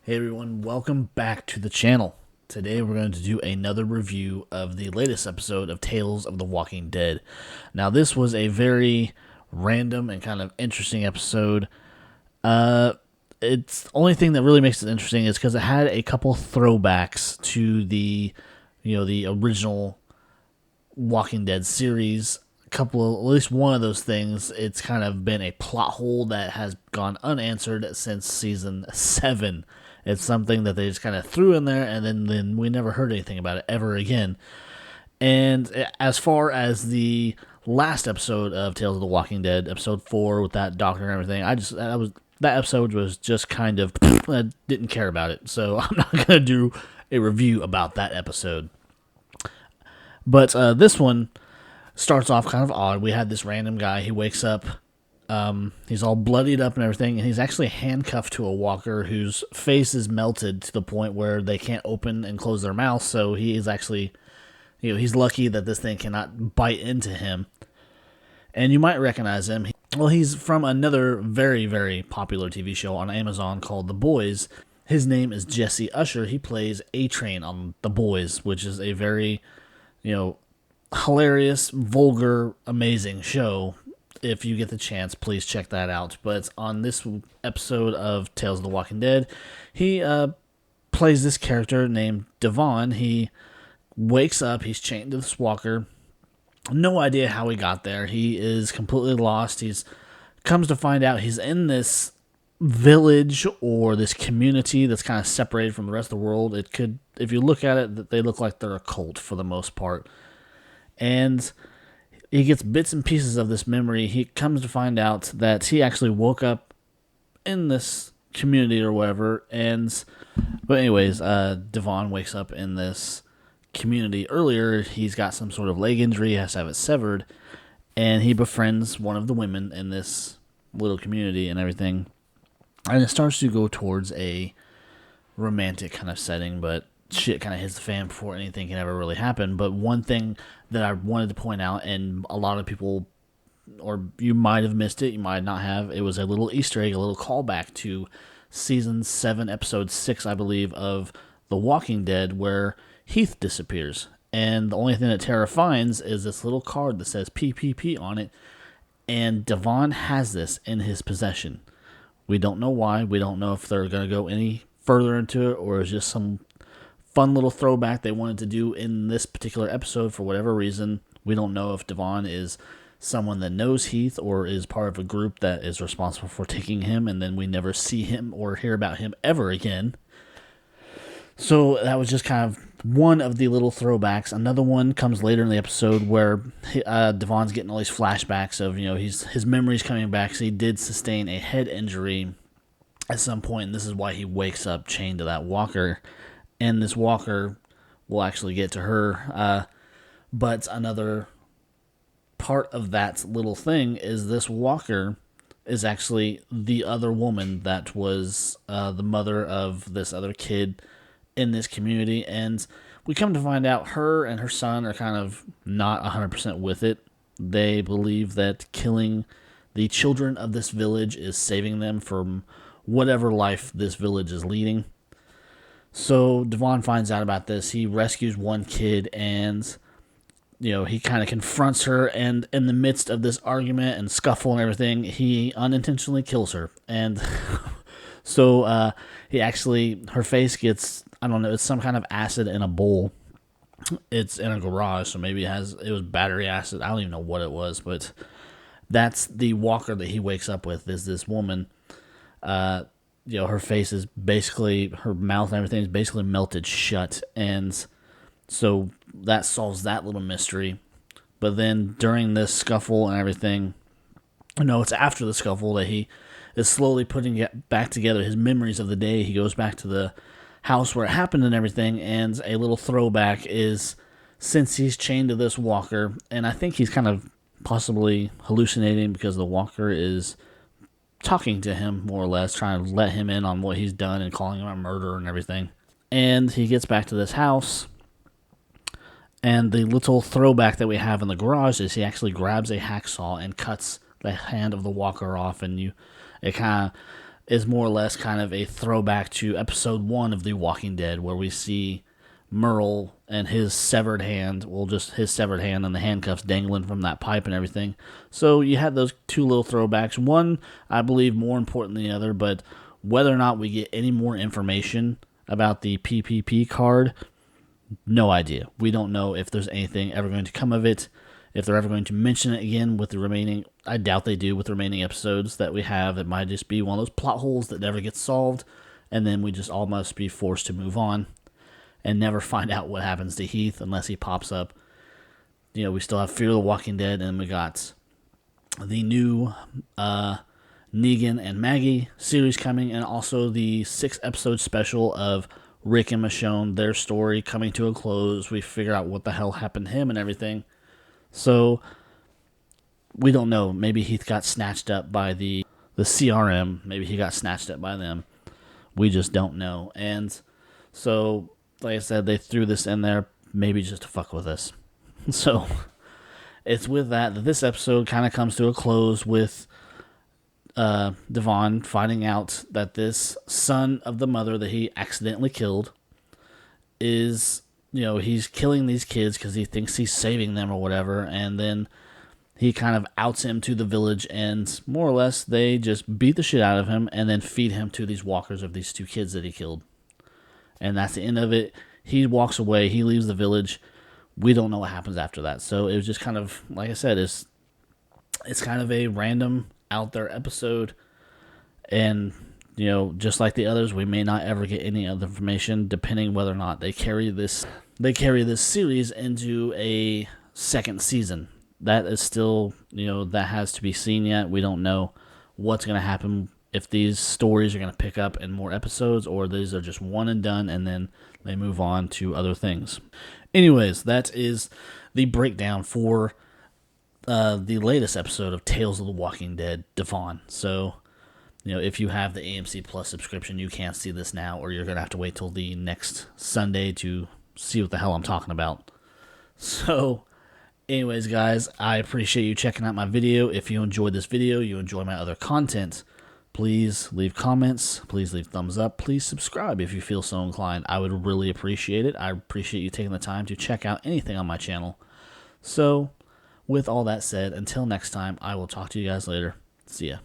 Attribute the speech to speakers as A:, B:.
A: Hey everyone, welcome back to the channel. Today we're going to do another review of the latest episode of Tales of the Walking Dead. Now this was a very random and kind of interesting episode. It's the only thing that really makes it interesting is because it had a couple throwbacks to the original Walking Dead series. At least one of those things, it's kind of been a plot hole that has gone unanswered since season 7. It's something that they just kind of threw in there, and then we never heard anything about it ever again. And as far as the last episode of Tales of the Walking Dead, episode 4 with that doctor and everything, that episode was just kind of I didn't care about it. So I'm not gonna do a review about that episode. But this one starts off kind of odd. We had this random guy. He wakes up. He's all bloodied up and everything, and he's actually handcuffed to a walker whose face is melted to the point where they can't open and close their mouth. So he is actually, he's lucky that this thing cannot bite into him. And you might recognize him. He's from another very, very popular TV show on Amazon called The Boys. His name is Jesse Usher. He plays A-Train on The Boys, which is a very, hilarious, vulgar, amazing show. If you get the chance, please check that out. But on this episode of Tales of the Walking Dead, he plays this character named Davon. He wakes up, he's chained to this walker. No idea how he got there. He is completely lost. He's comes to find out he's in this village or this community that's kind of separated from the rest of the world. It could, if you look at it, they look like they're a cult for the most part. And he gets bits and pieces of this memory. He comes to find out that he actually woke up in this community or whatever. But anyways, Devon wakes up in this community earlier. He's got some sort of leg injury. He has to have it severed. And he befriends one of the women in this little community and everything. And it starts to go towards a romantic kind of setting, but shit kind of hits the fan before anything can ever really happen. But one thing that I wanted to point out, and a lot of people, or you might have missed it, you might not have, it was a little Easter egg, a little callback to season 7, episode 6, I believe, of The Walking Dead, where Heath disappears. And the only thing that Tara finds is this little card that says PPP on it, and Devon has this in his possession. We don't know why. We don't know if they're going to go any further into it, or it's just some fun little throwback they wanted to do in this particular episode for whatever reason. We don't know if Devon is someone that knows Heath or is part of a group that is responsible for taking him, and then we never see him or hear about him ever again. So that was just kind of one of the little throwbacks. Another one comes later in the episode where Devon's getting all these flashbacks of, his memories coming back. So he did sustain a head injury at some point, and this is why he wakes up chained to that walker. And this walker will actually get to her. But another part of that little thing is this walker is actually the other woman that was the mother of this other kid in this community. And we come to find out her and her son are kind of not 100% with it. They believe that killing the children of this village is saving them from whatever life this village is leading. So Devon finds out about this. He rescues one kid, and he kind of confronts her. And in the midst of this argument and scuffle and everything, he unintentionally kills her. And so her face gets, I don't know, it's some kind of acid in a bowl. It's in a garage, so maybe it was battery acid. I don't even know what it was, but that's the walker that he wakes up with. Is this woman? Her face is basically, her mouth and everything is basically melted shut. And so that solves that little mystery. But then during this scuffle and everything, it's after the scuffle that he is slowly putting it back together, his memories of the day. He goes back to the house where it happened and everything. And a little throwback is, since he's chained to this walker, and I think he's kind of possibly hallucinating because the walker is talking to him, more or less, trying to let him in on what he's done and calling him a murderer and everything. And he gets back to this house, and the little throwback that we have in the garage is he actually grabs a hacksaw and cuts the hand of the walker off, and it kind of is more or less kind of a throwback to episode 1 of The Walking Dead, where we see Merle and his severed hand, well, just his severed hand and the handcuffs dangling from that pipe and everything. So you had those two little throwbacks. One, I believe, more important than the other, but whether or not we get any more information about the PPP card, no idea. We don't know if there's anything ever going to come of it, if they're ever going to mention it again with the remaining. I doubt they do with the remaining episodes that we have. It might just be one of those plot holes that never gets solved, and then we just all must be forced to move on and never find out what happens to Heath unless he pops up. You know, we still have Fear of the Walking Dead, and we got the new Negan and Maggie series coming, and also the 6-episode special of Rick and Michonne, their story coming to a close. We figure out what the hell happened to him and everything. So, we don't know. Maybe Heath got snatched up by the CRM. Maybe he got snatched up by them. We just don't know. And so, like I said, they threw this in there maybe just to fuck with us. So, it's with that this episode kind of comes to a close with Davon finding out that this son of the mother that he accidentally killed is, he's killing these kids because he thinks he's saving them or whatever, and then he kind of outs him to the village, and more or less they just beat the shit out of him and then feed him to these walkers of these 2 kids that he killed. And that's the end of it. He walks away, he leaves the village. We don't know what happens after that. So it was just kind of, like I said, it's kind of a random out there episode, and just like the others, we may not ever get any other information, depending whether or not they carry this series into a second season. That is still, that has to be seen yet. We don't know what's going to happen, if these stories are going to pick up in more episodes, or these are just one and done and then they move on to other things. Anyways, that is the breakdown for the latest episode of Tales of the Walking Dead, Davon. So, if you have the AMC Plus subscription, you can't see this now, or you're going to have to wait till the next Sunday to see what the hell I'm talking about. So, anyways, guys, I appreciate you checking out my video. If you enjoyed this video, you enjoy my other content, please leave comments, please leave thumbs up, please subscribe if you feel so inclined. I would really appreciate it. I appreciate you taking the time to check out anything on my channel. So, with all that said, until next time, I will talk to you guys later. See ya.